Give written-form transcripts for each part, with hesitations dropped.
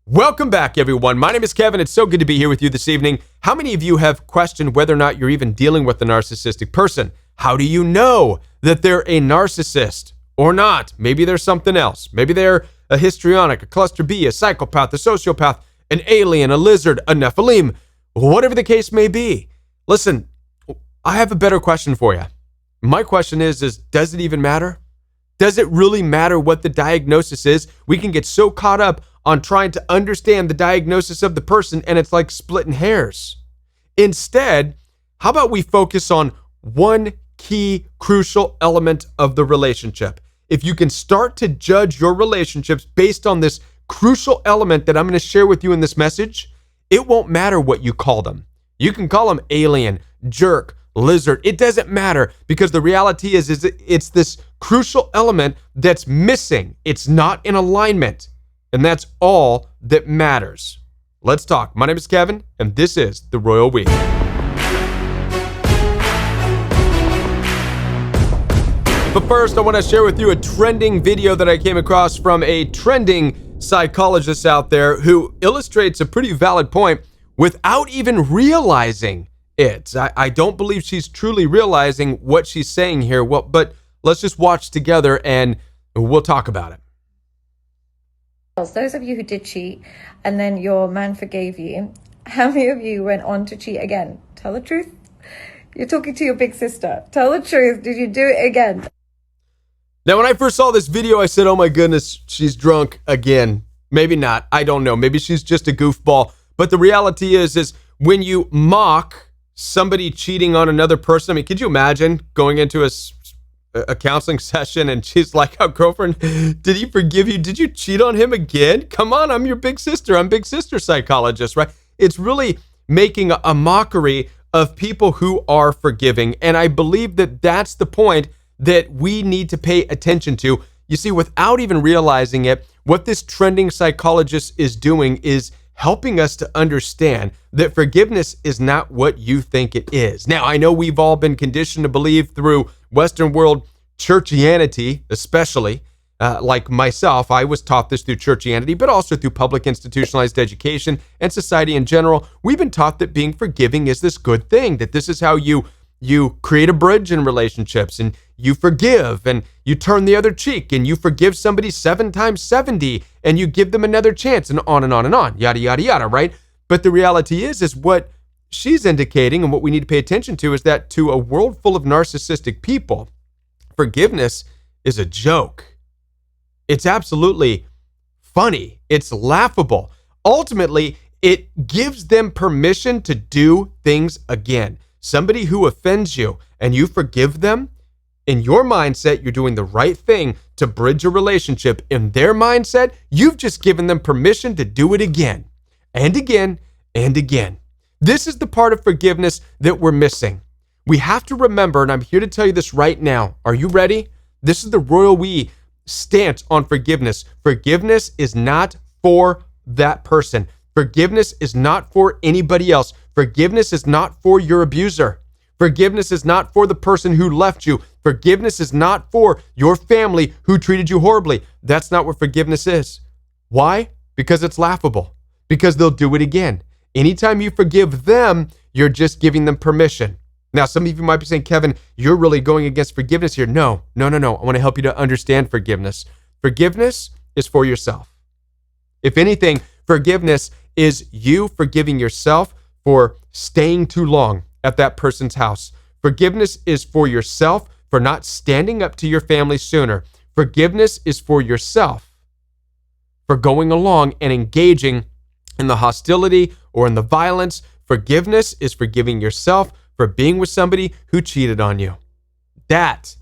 Welcome back, everyone. My name is Kevin. It's so good to be here with you this evening. How many of you have questioned whether or not you're even dealing with a narcissistic person? How do you know that they're a narcissist or not? Maybe they're something else. Maybe they're a histrionic, a cluster B, a psychopath, a sociopath, an alien, a lizard, a Nephilim, whatever the case may be. Listen, I have a better question for you. My question is does it even matter? Does it really matter what the diagnosis is? We can get so caught up on trying to understand the diagnosis of the person, and it's like splitting hairs. Instead, how about we focus on one key, crucial element of the relationship? If you can start to judge your relationships based on this crucial element that I'm going to share with you in this message, it won't matter what you call them. You can call them alien, jerk, lizard. It doesn't matter, because the reality is it's this crucial element that's missing. It's not in alignment. And that's all that matters. Let's talk. My name is Kevin, and this is The Royal We. But first, I want to share with you a trending video that I came across from a trending psychologist out there who illustrates a pretty valid point without even realizing it. I don't believe she's truly realizing what she's saying here. Well, but let's just watch together and we'll talk about it. Those of you who did cheat and then your man forgave you, how many of you went on to cheat again? Tell the truth. You're talking to your big sister. Tell the truth. Did you do it again? Now, when I first saw this video, I said, oh my goodness, she's drunk again. Maybe not. I don't know. Maybe she's just a goofball. But the reality is when you mock somebody cheating on another person, I mean, could you imagine going into a counseling session and she's like, oh, girlfriend, did he forgive you? Did you cheat on him again? Come on, I'm your big sister. I'm big sister psychologist, right? It's really making a mockery of people who are forgiving. And I believe that that's the point that we need to pay attention to. You see, without even realizing it, what this trending psychologist is doing is helping us to understand that forgiveness is not what you think it is. Now, I know we've all been conditioned to believe through Western world churchianity, especially, like myself, I was taught this through churchianity, but also through public institutionalized education and society in general. We've been taught that being forgiving is this good thing, that this is how you create a bridge in relationships, and you forgive and you turn the other cheek and you forgive somebody 7 times 70 and you give them another chance, and on and on and on, yada, yada, yada, right? But the reality is what she's indicating, and what we need to pay attention to, is that to a world full of narcissistic people, forgiveness is a joke. It's absolutely funny. It's laughable. Ultimately, it gives them permission to do things again. Somebody who offends you and you forgive them, in your mindset, you're doing the right thing to bridge a relationship. In their mindset, you've just given them permission to do it again and again and again. This is the part of forgiveness that we're missing. We have to remember, and I'm here to tell you this right now. Are you ready? This is the Royal We stance on forgiveness. Forgiveness is not for that person. Forgiveness is not for anybody else. Forgiveness is not for your abuser. Forgiveness is not for the person who left you. Forgiveness is not for your family who treated you horribly. That's not what forgiveness is. Why? Because it's laughable. Because they'll do it again. Anytime you forgive them, you're just giving them permission. Now, some of you might be saying, Kevin, you're really going against forgiveness here. No. I want to help you to understand forgiveness. Forgiveness is for yourself. If anything, forgiveness is you forgiving yourself for staying too long at that person's house. Forgiveness is for yourself for not standing up to your family sooner. Forgiveness is for yourself for going along and engaging in the hostility or in the violence. Forgiveness is forgiving yourself for being with somebody who cheated on you. That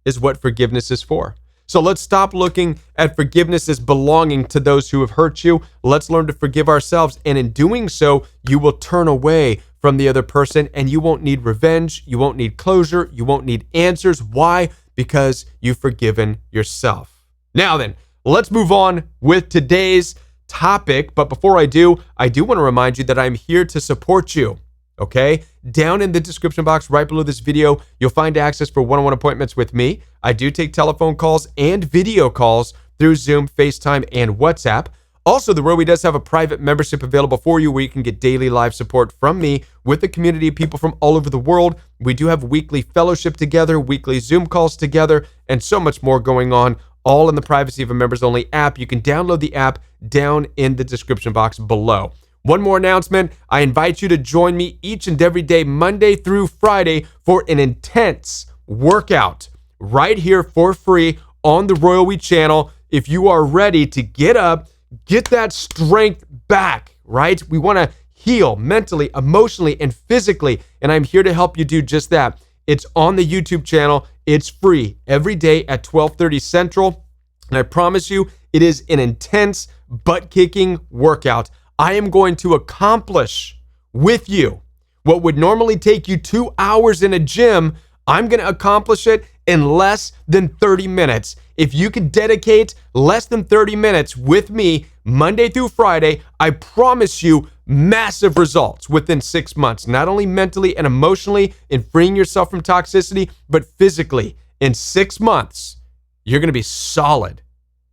is what forgiveness is for. So let's stop looking at forgiveness as belonging to those who have hurt you. Let's learn to forgive ourselves. And in doing so, you will turn away from the other person, and you won't need revenge. You won't need closure. You won't need answers. Why? Because you've forgiven yourself. Now then, let's move on with today's topic. But before I do want to remind you that I'm here to support you. Okay? Down in the description box right below this video, you'll find access for one-on-one appointments with me. I do take telephone calls and video calls through Zoom, FaceTime, and WhatsApp. Also, the Rowie does have a private membership available for you where you can get daily live support from me with a community of people from all over the world. We do have weekly fellowship together, weekly Zoom calls together, and so much more going on, all in the privacy of a members-only app. You can download the app down in the description box below. One more announcement. I invite you to join me each and every day, Monday through Friday, for an intense workout right here for free on the Royal We channel. If you are ready to get up, get that strength back, right? We want to heal mentally, emotionally, and physically, and I'm here to help you do just that. It's on the YouTube channel. It's free every day at 12:30 Central, and I promise you, it is an intense, butt-kicking workout. I am going to accomplish with you what would normally take you 2 hours in a gym. I'm going to accomplish it in less than 30 minutes. If you could dedicate less than 30 minutes with me Monday through Friday, I promise you massive results within 6 months, not only mentally and emotionally in freeing yourself from toxicity, but physically. In 6 months, you're going to be solid.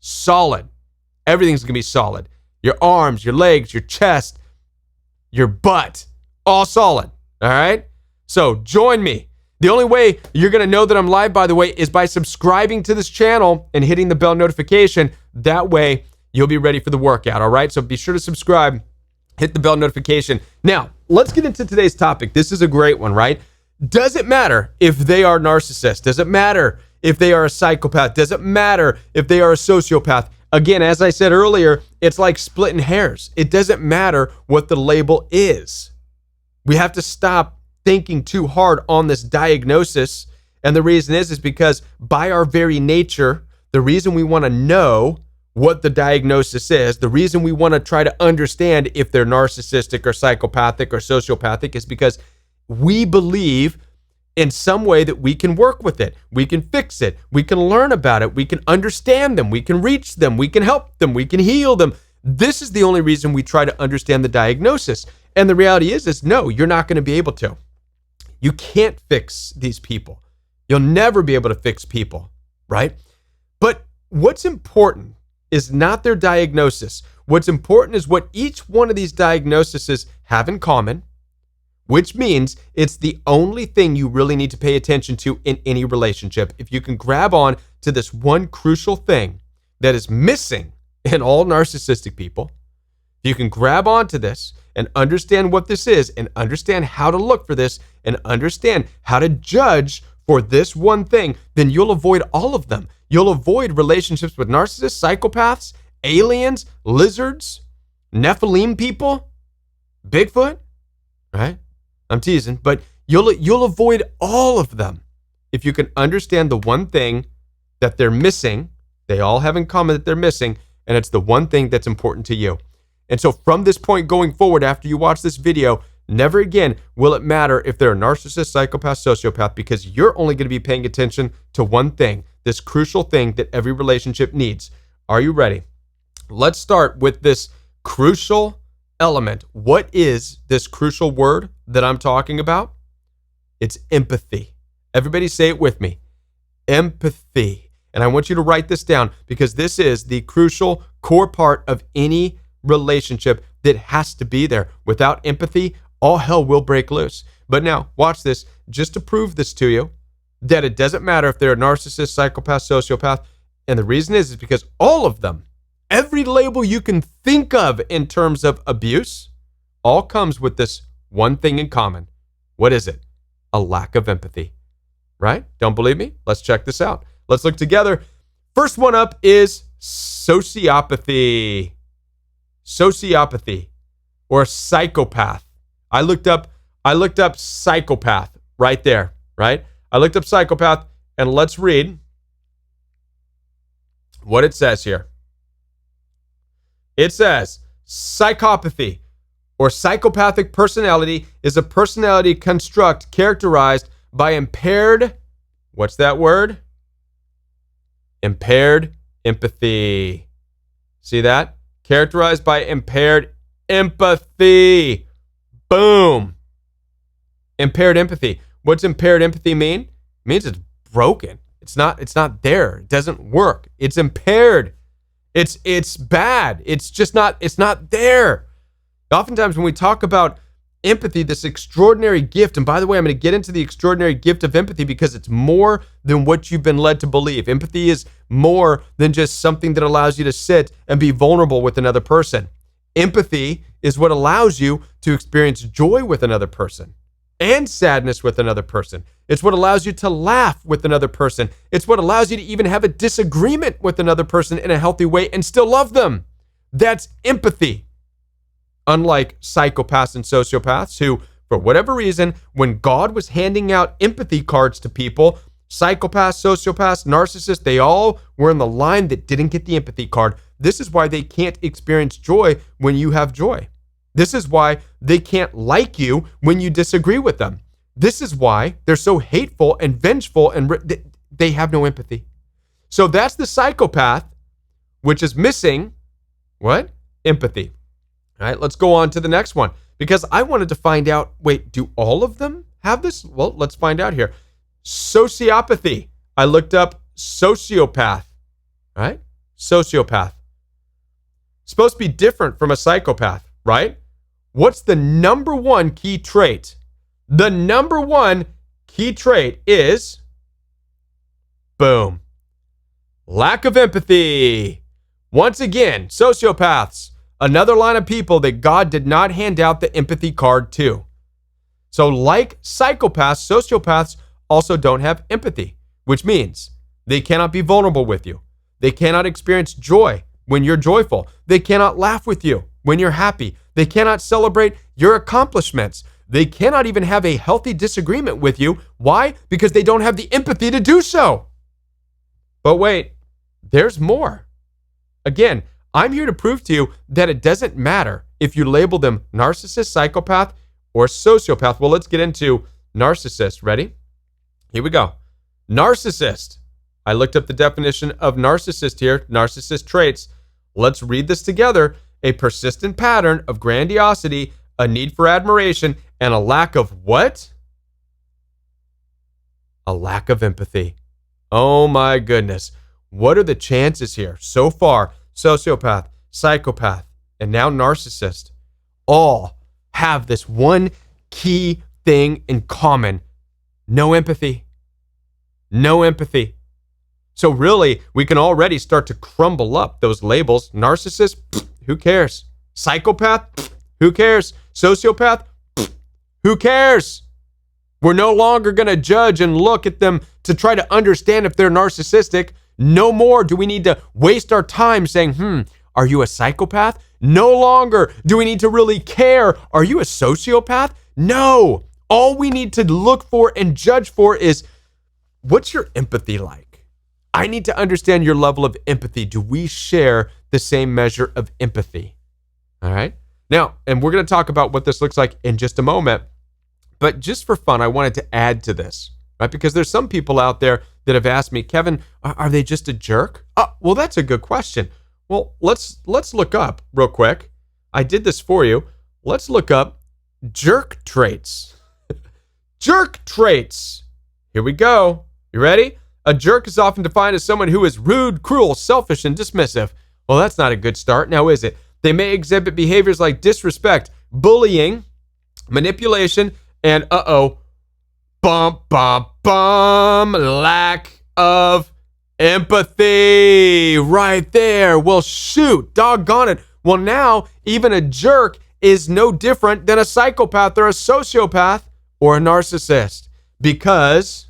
Solid. Everything's going to be solid. Your arms, your legs, your chest, your butt, all solid. All right? So join me. The only way you're going to know that I'm live, by the way, is by subscribing to this channel and hitting the bell notification. That way, you'll be ready for the workout, all right? So be sure to subscribe, hit the bell notification. Now, let's get into today's topic. This is a great one, right? Does it matter if they are narcissists? Does it matter if they are a psychopath? Does it matter if they are a sociopath? Again, as I said earlier, it's like splitting hairs. It doesn't matter what the label is. We have to stop thinking too hard on this diagnosis. And the reason is because by our very nature, the reason we want to know what the diagnosis is, the reason we want to try to understand if they're narcissistic or psychopathic or sociopathic is because we believe in some way that we can work with it. We can fix it. We can learn about it. We can understand them. We can reach them. We can help them. We can heal them. This is the only reason we try to understand the diagnosis. And the reality is no, you're not going to be able to. You can't fix these people. You'll never be able to fix people, right? But what's important is not their diagnosis. What's important is what each one of these diagnoses have in common, which means it's the only thing you really need to pay attention to in any relationship. If you can grab on to this one crucial thing that is missing in all narcissistic people, if you can grab onto this and understand what this is and understand how to look for this and understand how to judge for this one thing, then you'll avoid all of them. You'll avoid relationships with narcissists, psychopaths, aliens, lizards, Nephilim people, Bigfoot, right? I'm teasing, but you'll avoid all of them if you can understand the one thing that they're missing. They all have in common that they're missing, and it's the one thing that's important to you. And so from this point going forward, after you watch this video, never again will it matter if they're a narcissist, psychopath, sociopath, because you're only going to be paying attention to one thing, this crucial thing that every relationship needs. Are you ready? Let's start with this crucial element. What is this crucial word that I'm talking about? It's empathy. Everybody say it with me. Empathy. And I want you to write this down because this is the crucial core part of any relationship that has to be there. Without empathy, all hell will break loose. But now, watch this, just to prove this to you, that it doesn't matter if they're a narcissist, psychopath, sociopath. And the reason is because all of them, every label you can think of in terms of abuse, all comes with this one thing in common. What is it? A lack of empathy, right? Don't believe me? Let's check this out. Let's look together. First one up is sociopathy. Sociopathy or psychopath. I looked up psychopath right there, right? I looked up psychopath, and let's read what it says here. It says psychopathy or psychopathic personality is a personality construct characterized by impaired, what's that word? Impaired empathy. See that? Characterized by impaired empathy. Boom. Impaired empathy. What's impaired empathy mean? It means it's broken. It's not there. It doesn't work. It's impaired. It's bad. It's not there. Oftentimes when we talk about empathy, this extraordinary gift, and by the way, I'm going to get into the extraordinary gift of empathy because it's more than what you've been led to believe. Empathy is more than just something that allows you to sit and be vulnerable with another person. Empathy is what allows you to experience joy with another person and sadness with another person. It's what allows you to laugh with another person. It's what allows you to even have a disagreement with another person in a healthy way and still love them. That's empathy. Unlike psychopaths and sociopaths who, for whatever reason, when God was handing out empathy cards to people, psychopaths, sociopaths, narcissists, they all were in the line that didn't get the empathy card. This is why they can't experience joy when you have joy. This is why they can't like you when you disagree with them. This is why they're so hateful and vengeful and they have no empathy. So that's the psychopath, which is missing what? Empathy. All right, let's go on to the next one because I wanted to find out, wait, do all of them have this? Well, let's find out here. Sociopathy. I looked up sociopath, right? Sociopath. Supposed to be different from a psychopath, right? What's the number one key trait? The number one key trait is, boom, lack of empathy. Once again, sociopaths, another line of people that God did not hand out the empathy card to. So like psychopaths, sociopaths also don't have empathy, which means they cannot be vulnerable with you. They cannot experience joy when you're joyful. They cannot laugh with you when you're happy. They cannot celebrate your accomplishments. They cannot even have a healthy disagreement with you. Why? Because they don't have the empathy to do so. But wait, there's more. Again, I'm here to prove to you that it doesn't matter if you label them narcissist, psychopath, or sociopath. Well, let's get into narcissist. Ready? Here we go. Narcissist. I looked up the definition of narcissist here, narcissist traits. Let's read this together. A persistent pattern of grandiosity, a need for admiration, and a lack of what? A lack of empathy. Oh my goodness. What are the chances here? So far, sociopath, psychopath, and now narcissist all have this one key thing in common. No empathy. No empathy. So really, we can already start to crumble up those labels. Narcissist, who cares? Psychopath, who cares? Sociopath, who cares? We're no longer going to judge and look at them to try to understand if they're narcissistic. No more do we need to waste our time saying, are you a psychopath? No longer do we need to really care. Are you a sociopath? No. All we need to look for and judge for is, what's your empathy like? I need to understand your level of empathy. Do we share the same measure of empathy? All right. Now, and we're going to talk about what this looks like in just a moment. But just for fun, I wanted to add to this, right? Because there's some people out there that have asked me, Kevin, are they just a jerk? Well, that's a good question. Well, let's look up real quick. I did this for you. Let's look up jerk traits. Jerk traits. Here we go. You ready? A jerk is often defined as someone who is rude, cruel, selfish, and dismissive. Well, that's not a good start, now is it? They may exhibit behaviors like disrespect, bullying, manipulation, and lack of empathy. Right there. Well, shoot, doggone it. Well, now even a jerk is no different than a psychopath or a sociopath or a narcissist because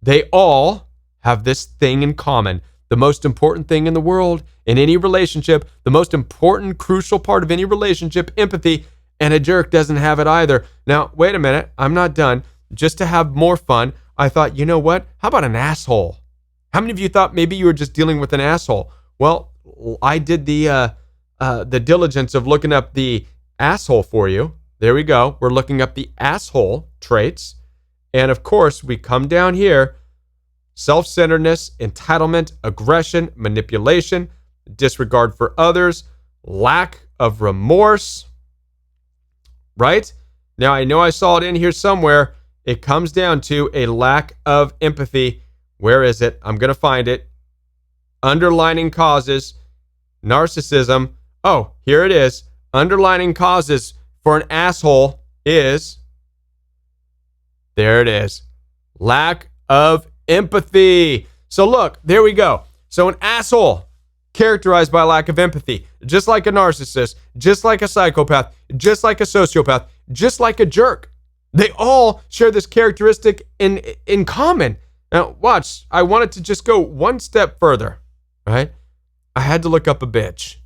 they all have this thing in common. The most important thing in the world, in any relationship, the most important, crucial part of any relationship, empathy, and a jerk doesn't have it either. Now, wait a minute. I'm not done. Just to have more fun, I thought, you know what? How about an asshole? How many of you thought maybe you were just dealing with an asshole? Well, I did the diligence of looking up the asshole for you. There we go. We're looking up the asshole traits. And of course, we come down here. Self-centeredness, entitlement, aggression, manipulation, disregard for others, lack of remorse. Right? Now, I know I saw it in here somewhere. It comes down to a lack of empathy. Where is it? I'm going to find it. Underlining causes. narcissism. Oh, here it is. Underlining causes for an asshole is, there it is, lack of empathy. So look, there we go. So an asshole characterized by lack of empathy, just like a narcissist, just like a psychopath, just like a sociopath, just like a jerk. They all share this characteristic in common. Now, watch. I wanted to just go one step further, right? I had to look up a bitch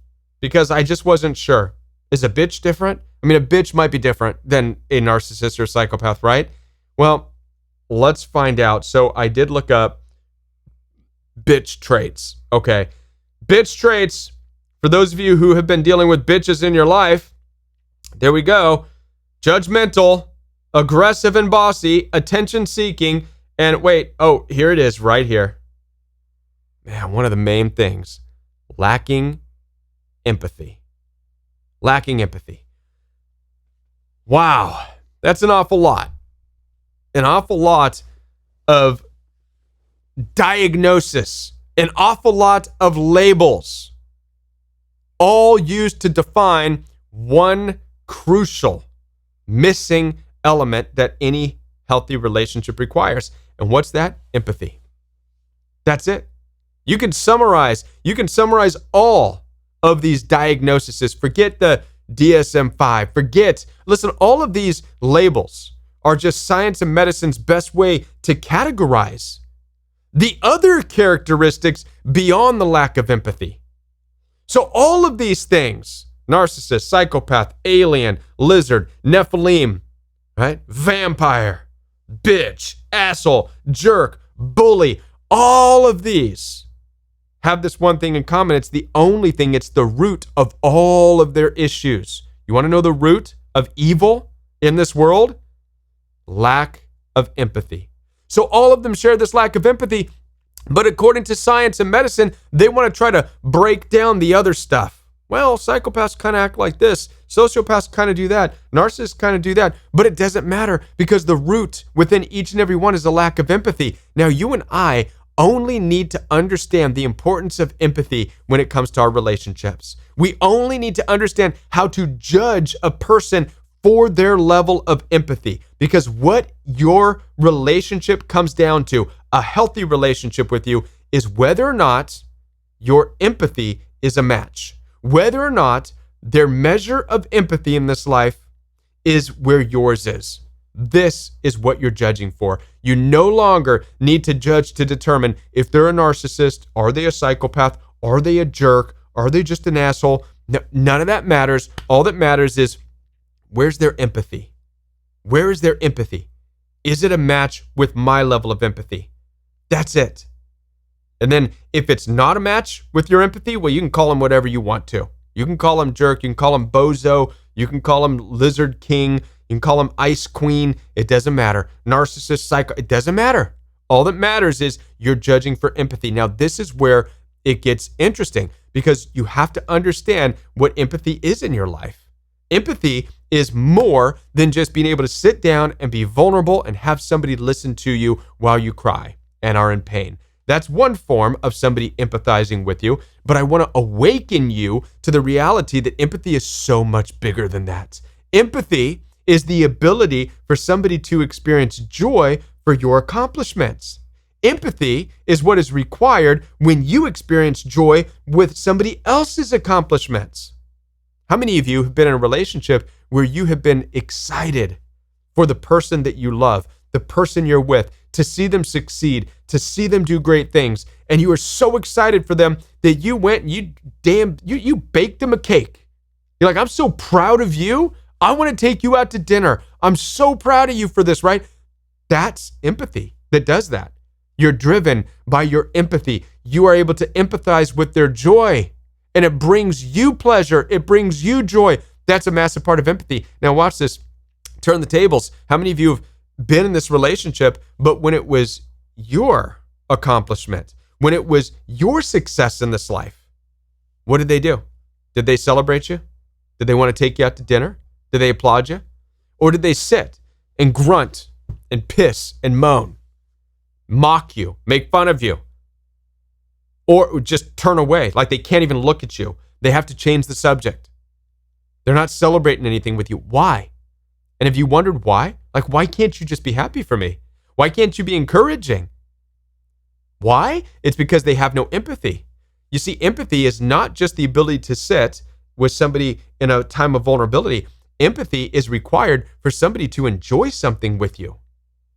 because I just wasn't sure. Is a bitch different? I mean, a bitch might be different than a narcissist or psychopath, right? Well, let's find out. So I did look up bitch traits. Okay. Bitch traits, for those of you who have been dealing with bitches in your life, there we go. Judgmental, aggressive and bossy, attention-seeking, and wait, oh, here it is right here. Man, one of the main things, lacking empathy. Lacking empathy. Wow, that's an awful lot. An awful lot of diagnosis. An awful lot of labels. All used to define one crucial missing element that any healthy relationship requires. And what's that? Empathy. That's it. You can summarize all of these diagnoses. Forget the DSM-5. Listen, all of these labels are just science and medicine's best way to categorize the other characteristics beyond the lack of empathy. So all of these things, narcissist, psychopath, alien, lizard, Nephilim, right? Vampire, bitch, asshole, jerk, bully, all of these have this one thing in common. It's the only thing, it's the root of all of their issues. You want to know the root of evil in this world? Lack of empathy. So all of them share this lack of empathy, but according to science and medicine, they want to try to break down the other stuff. Well, psychopaths kind of act like this. Sociopaths kind of do that. Narcissists kind of do that. But it doesn't matter because the root within each and every one is a lack of empathy. Now, you and I only need to understand the importance of empathy when it comes to our relationships. We only need to understand how to judge a person for their level of empathy. Because what your relationship comes down to, a healthy relationship with you, is whether or not your empathy is a match. Whether or not their measure of empathy in this life is where yours is. This is what you're judging for. You no longer need to judge to determine if they're a narcissist, are they a psychopath, are they a jerk, are they just an asshole? No, none of that matters. All that matters is, where's their empathy? Where is their empathy? Is it a match with my level of empathy? That's it. And then if it's not a match with your empathy, well, you can call them whatever you want to. You can call them jerk, you can call them bozo, you can call them lizard king, you can call them ice queen. It doesn't matter. Narcissist, psycho, it doesn't matter. All that matters is you're judging for empathy. Now, this is where it gets interesting because you have to understand what empathy is in your life. Empathy is more than just being able to sit down and be vulnerable and have somebody listen to you while you cry and are in pain. That's one form of somebody empathizing with you, but I want to awaken you to the reality that empathy is so much bigger than that. Empathy is the ability for somebody to experience joy for your accomplishments. Empathy is what is required when you experience joy with somebody else's accomplishments. How many of you have been in a relationship where you have been excited for the person that you love, the person you're with, to see them succeed, to see them do great things, and you are so excited for them that you went and you baked them a cake. You're like, I'm so proud of you. I want to take you out to dinner. I'm so proud of you for this, right? That's empathy that does that. You're driven by your empathy. You are able to empathize with their joy, and it brings you pleasure. It brings you joy. That's a massive part of empathy. Now watch this. Turn the tables. How many of you have been in this relationship, but when it was your accomplishment, when it was your success in this life, what did they do? Did they celebrate you? Did they want to take you out to dinner? Did they applaud you? Or did they sit and grunt and piss and moan, mock you, make fun of you? or just turn away, like they can't even look at you. They have to change the subject. They're not celebrating anything with you. Why? And have you wondered why? Like, why can't you just be happy for me? Why can't you be encouraging? Why? It's because they have no empathy. You see, empathy is not just the ability to sit with somebody in a time of vulnerability. Empathy is required for somebody to enjoy something with you.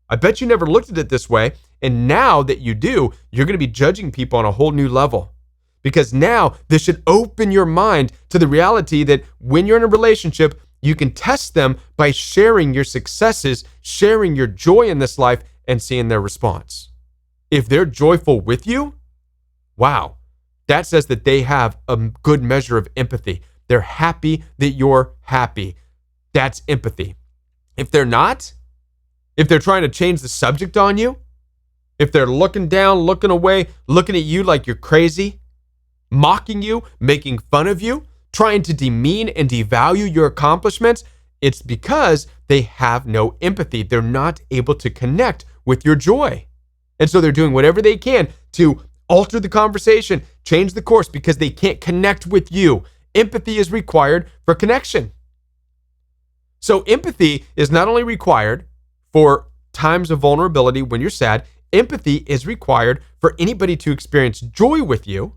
I bet you never looked at it this way. And now that you do, you're going to be judging people on a whole new level. Because now this should open your mind to the reality that when you're in a relationship, you can test them by sharing your successes, sharing your joy in this life, and seeing their response. If they're joyful with you, wow, that says that they have a good measure of empathy. They're happy that you're happy. That's empathy. If they're not, if they're trying to change the subject on you, if they're looking down, looking away, looking at you like you're crazy, mocking you, making fun of you, trying to demean and devalue your accomplishments, it's because they have no empathy. They're not able to connect with your joy. And so they're doing whatever they can to alter the conversation, change the course, because they can't connect with you. Empathy is required for connection. So empathy is not only required for times of vulnerability when you're sad, empathy is required for anybody to experience joy with you.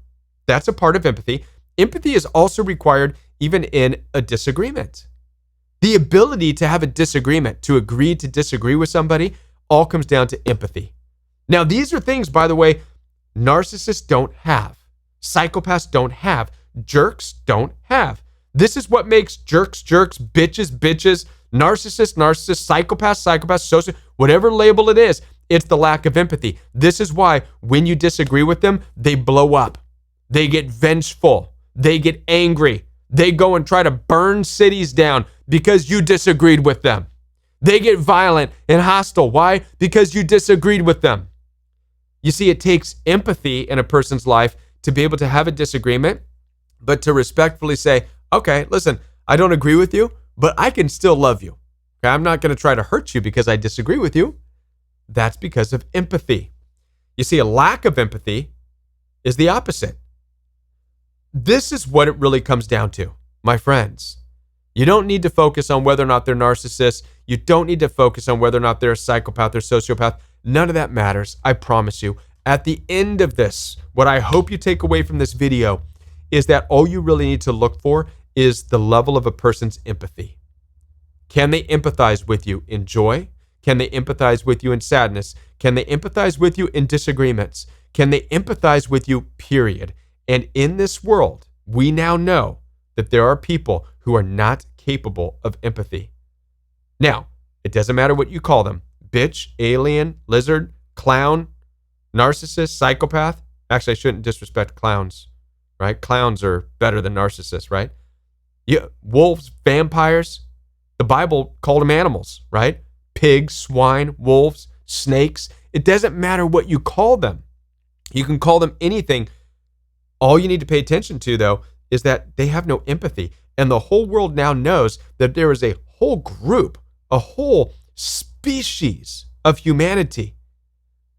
That's a part of empathy. Empathy is also required even in a disagreement. The ability to have a disagreement, to agree to disagree with somebody, all comes down to empathy. Now, these are things, by the way, narcissists don't have. Psychopaths don't have. Jerks don't have. This is what makes jerks, bitches, narcissists, psychopaths, sociopaths, whatever label it is, it's the lack of empathy. This is why when you disagree with them, they blow up. They get vengeful. They get angry. They go and try to burn cities down because you disagreed with them. They get violent and hostile. Why? Because you disagreed with them. You see, it takes empathy in a person's life to be able to have a disagreement, but to respectfully say, okay, listen, I don't agree with you, but I can still love you. Okay, I'm not going to try to hurt you because I disagree with you. That's because of empathy. You see, a lack of empathy is the opposite. This is what it really comes down to, my friends. You don't need to focus on whether or not they're narcissists. You don't need to focus on whether or not they're a psychopath or sociopath. None of that matters, I promise you. At the end of this, what I hope you take away from this video is that all you really need to look for is the level of a person's empathy. Can they empathize with you in joy? Can they empathize with you in sadness? Can they empathize with you in disagreements? Can they empathize with you, period? And in this world, we now know that there are people who are not capable of empathy. Now, it doesn't matter what you call them. Bitch, alien, lizard, clown, narcissist, psychopath. Actually, I shouldn't disrespect clowns, right? Clowns are better than narcissists, right? Yeah, wolves, vampires. The Bible called them animals, right? Pigs, swine, wolves, snakes. It doesn't matter what you call them. You can call them anything. All you need to pay attention to, though, is that they have no empathy. And the whole world now knows that there is a whole group, a whole species of humanity,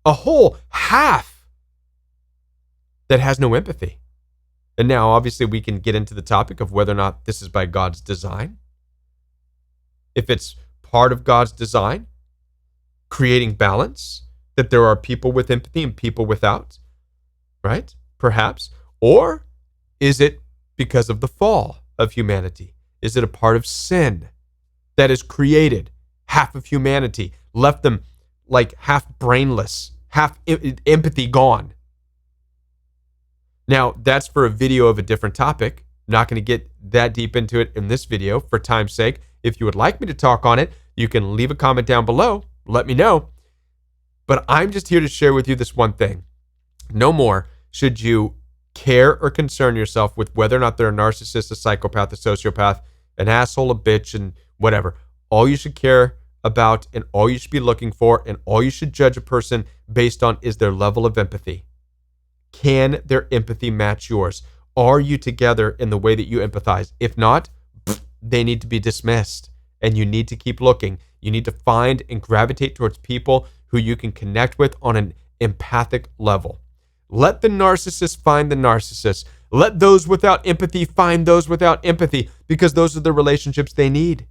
a whole half that has no empathy. And now, obviously, we can get into the topic of whether or not this is by God's design. If it's part of God's design, creating balance, that there are people with empathy and people without, right? Perhaps. Or is it because of the fall of humanity? Is it a part of sin that has created half of humanity, left them like half brainless, half empathy gone? Now, that's for a video of a different topic. I'm not going to get that deep into it in this video for time's sake. If you would like me to talk on it, you can leave a comment down below. Let me know. But I'm just here to share with you this one thing. No more should you care or concern yourself with whether or not they're a narcissist, a psychopath, a sociopath, an asshole, a bitch, and whatever. All you should care about and all you should be looking for and all you should judge a person based on is their level of empathy. Can their empathy match yours? Are you together in the way that you empathize? If not, they need to be dismissed and you need to keep looking. You need to find and gravitate towards people who you can connect with on an empathic level. Let the narcissist find the narcissist. Let those without empathy find those without empathy, because those are the relationships they need.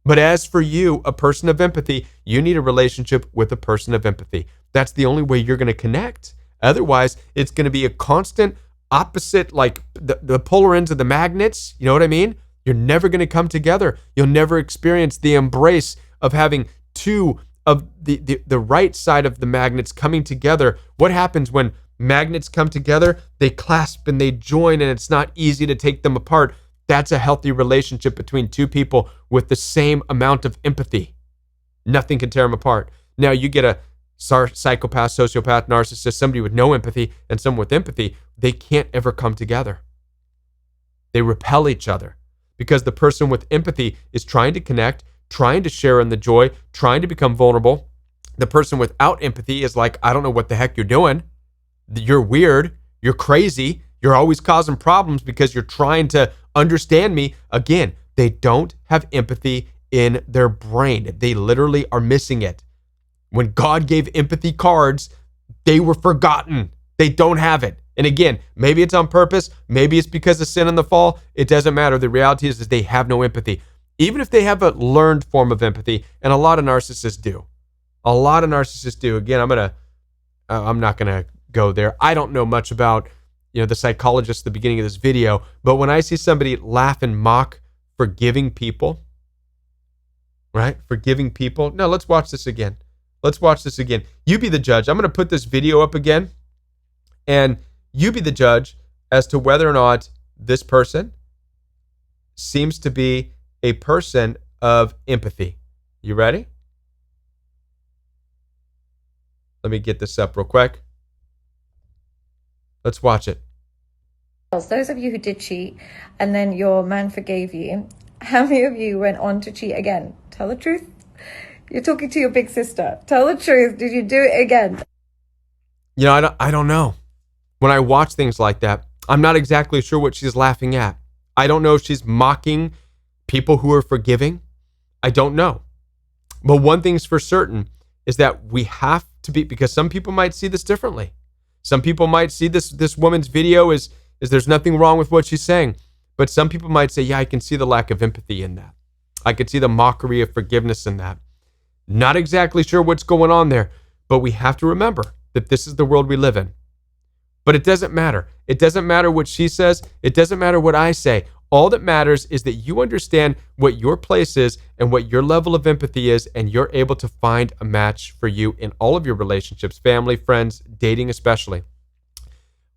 But as for you, a person of empathy, you need a relationship with a person of empathy. That's the only way you're going to connect. Otherwise, it's going to be a constant opposite, like the polar ends of the magnets. You know what I mean? You're never going to come together. You'll never experience the embrace of having two of the right side of the magnets coming together. What happens when magnets come together? They clasp and they join, and it's not easy to take them apart. That's a healthy relationship between two people with the same amount of empathy. Nothing can tear them apart. Now, you get a psychopath, sociopath, narcissist, somebody with no empathy, and someone with empathy, they can't ever come together. They repel each other because the person with empathy is trying to connect, trying to share in the joy, trying to become vulnerable. The person without empathy is like, I don't know what the heck you're doing. You're weird. You're crazy. You're always causing problems because you're trying to understand me. Again, they don't have empathy in their brain. They literally are missing it. When God gave empathy cards, they were forgotten. They don't have it. And again, maybe it's on purpose. Maybe it's because of sin and the fall. It doesn't matter. The reality is they have no empathy. Even if they have a learned form of empathy, and a lot of narcissists do. A lot of narcissists do. Again, I'm not gonna go there. I don't know much about, the psychologist at the beginning of this video, but when I see somebody laugh and mock forgiving people, right? Forgiving people. No, let's watch this again. Let's watch this again. You be the judge. I'm gonna put this video up again, and you be the judge as to whether or not this person seems to be a person of empathy. You ready? Let me get this up real quick. Let's watch it. Those of you who did cheat and then your man forgave you, how many of you went on to cheat again? Tell the truth. You're talking to your big sister. Tell the truth. Did you do it again? I don't know. When I watch things like that, I'm not exactly sure what she's laughing at. I don't know if she's mocking people who are forgiving. I don't know. But one thing's for certain is that we have to be, because some people might see this differently. Some people might see this woman's video as there's nothing wrong with what she's saying. But some people might say, yeah, I can see the lack of empathy in that. I could see the mockery of forgiveness in that. Not exactly sure what's going on there, but we have to remember that this is the world we live in. But it doesn't matter. It doesn't matter what she says. It doesn't matter what I say. All that matters is that you understand what your place is and what your level of empathy is, and you're able to find a match for you in all of your relationships, family, friends, dating especially.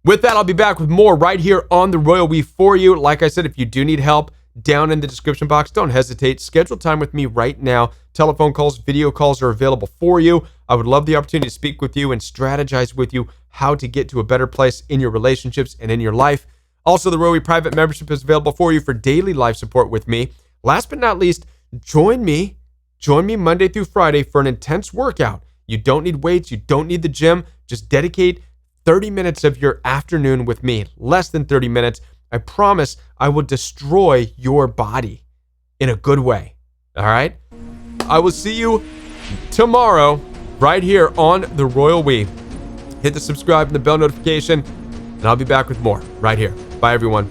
With that, I'll be back with more right here on The Royal We for you. Like I said, if you do need help, down in the description box, don't hesitate. Schedule time with me right now. Telephone calls, video calls are available for you. I would love the opportunity to speak with you and strategize with you how to get to a better place in your relationships and in your life. Also, the Royal We private membership is available for you for daily life support with me. Last but not least, join me Monday through Friday for an intense workout. You don't need weights. You don't need the gym. Just dedicate 30 minutes of your afternoon with me. Less than 30 minutes. I promise I will destroy your body in a good way. All right? I will see you tomorrow right here on The Royal We. Hit the subscribe and the bell notification, and I'll be back with more right here. Bye, everyone.